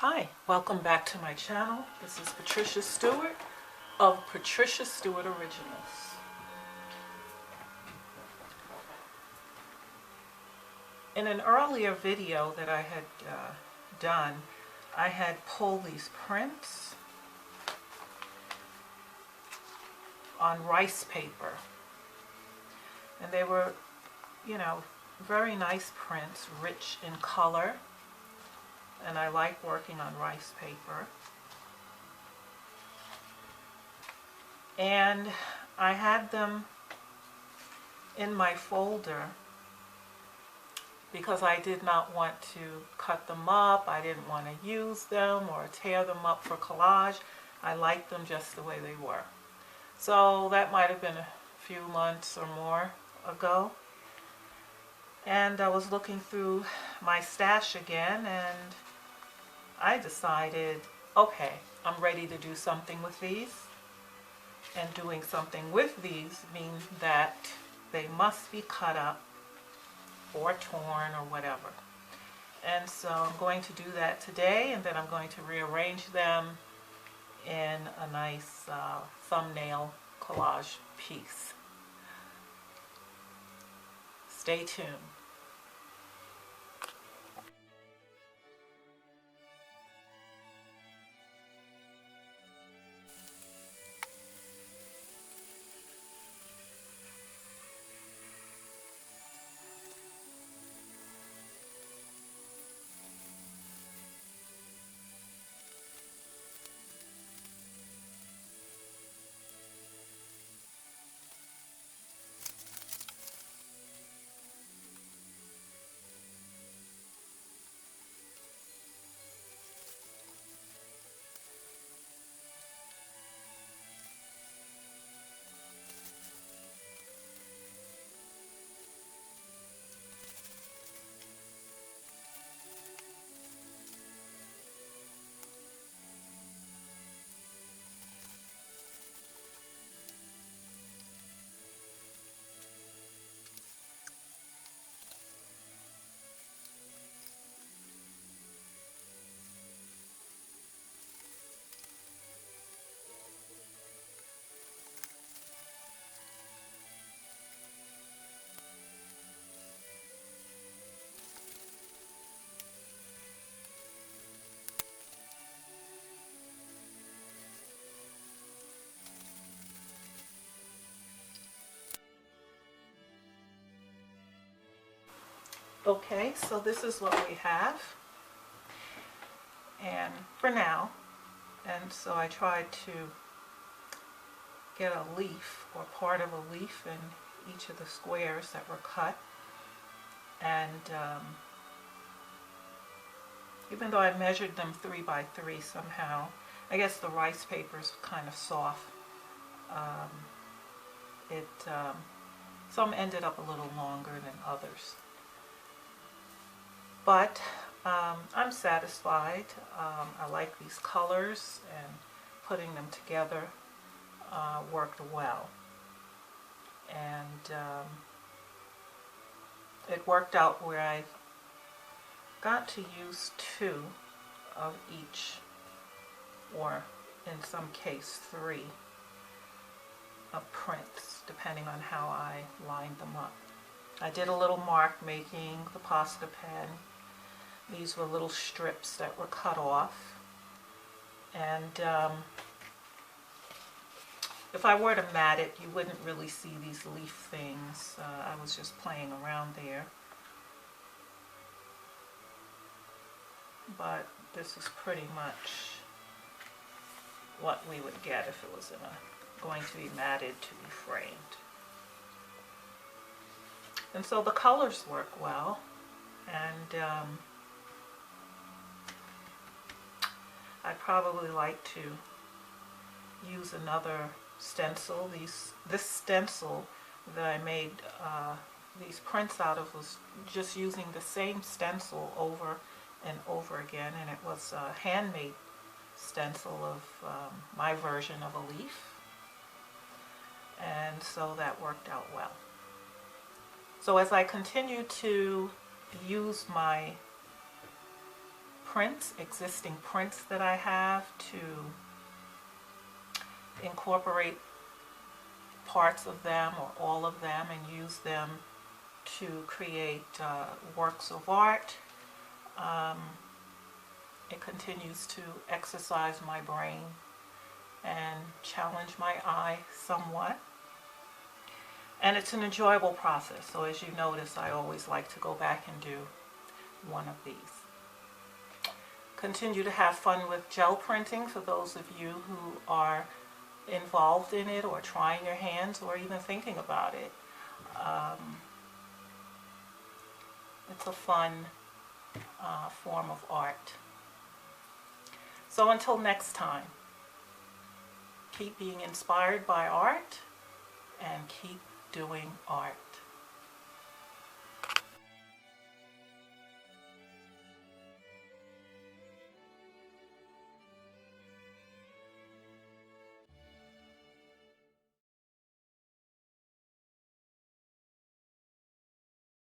Hi, welcome back to my channel. This is Patricia Stuart of Patricia Stuart Originals. In an earlier video that I had done, I had pulled these prints on rice paper. And they were, very nice prints, rich in color. And I like working on rice paper. And I had them in my folder because I did not want to cut them up. I didn't want to use them or tear them up for collage. I liked them just the way they were. So that might have been a few months or more ago. And I was looking through my stash again, and I decided, okay, I'm ready to do something with these. And doing something with these means that they must be cut up or torn or whatever. And so I'm going to do that today, and then I'm going to rearrange them in a nice thumbnail collage piece. Stay tuned. Okay, so this is what we have, and for now, and so I tried to get a leaf or part of a leaf in each of the squares that were cut, and even though I measured them 3 by 3 somehow, I guess the rice paper is kind of soft. Some ended up a little longer than others. But I'm satisfied. I like these colors, and putting them together worked well. And it worked out where I got to use 2 of each, or in some case 3 of prints, depending on how I lined them up. I did a little mark making the Posca Pen. These were little strips that were cut off, and if I were to mat it, you wouldn't really see these leaf things. I was just playing around there, but this is pretty much what we would get if it was going to be matted to be framed. And so the colors work well, and I'd probably like to use another stencil. This stencil that I made these prints out of was just using the same stencil over and over again, and it was a handmade stencil of my version of a leaf, and so that worked out well. So as I continue to use my prints, existing prints that I have, to incorporate parts of them or all of them and use them to create works of art. It continues to exercise my brain and challenge my eye somewhat. And it's an enjoyable process. So as you notice, I always like to go back and do one of these. Continue to have fun with gel printing for those of you who are involved in it or trying your hands or even thinking about it. It's a fun form of art. So until next time, keep being inspired by art and keep doing art.